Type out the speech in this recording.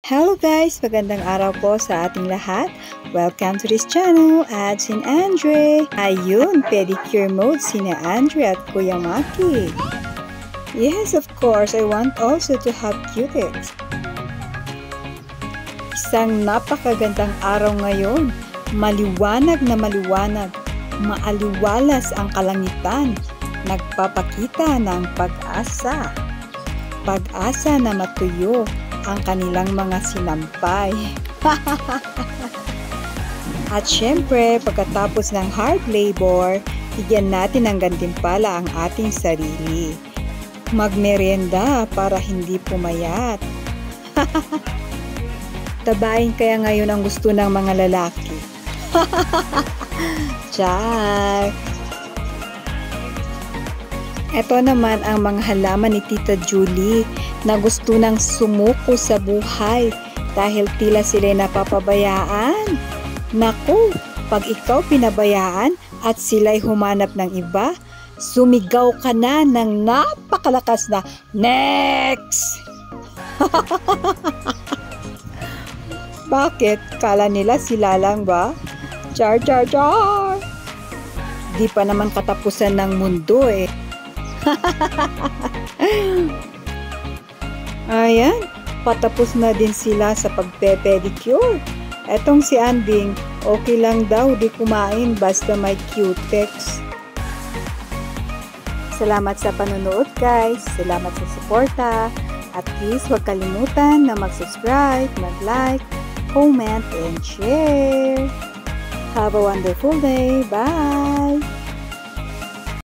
Hello guys! Magandang araw po sa ating lahat. Welcome to this channel at Sin Andre. Ayun, pedicure mode sina Andre at Kuya Maki. Yes, of course, I want also to have cutex. Isang napakagandang araw ngayon. Maliwanag na maliwanag. Maaliwalas ang kalangitan. Nagpapakita ng pag-asa. Pag-asa na matuyo ang kanilang mga sinampay. At syempre, pagkatapos ng hard labor, bigyan natin ng gantimpala ang ating sarili. Magmerienda para hindi pumayat. Tabain kaya ngayon ang gusto ng mga lalaki. Char! Ito naman ang mga halaman ni Tita Julie na gusto nang sumuko sa buhay dahil tila sila'y napapabayaan. Naku, pag ikaw pinabayaan at sila'y humanap ng iba, sumigaw ka na ng napakalakas na next! Bakit? Kala nila sila lang ba? Char, char, char! Di pa naman katapusan ng mundo eh. Ayan, patapos na din sila sa pagpe-pedicure. Etong si Anding, okay lang daw di kumain basta may cutex. Salamat sa panonood guys. Salamat sa suporta. At please huwag kalimutan na mag-subscribe, mag-like, comment, and share. Have a wonderful day. Bye!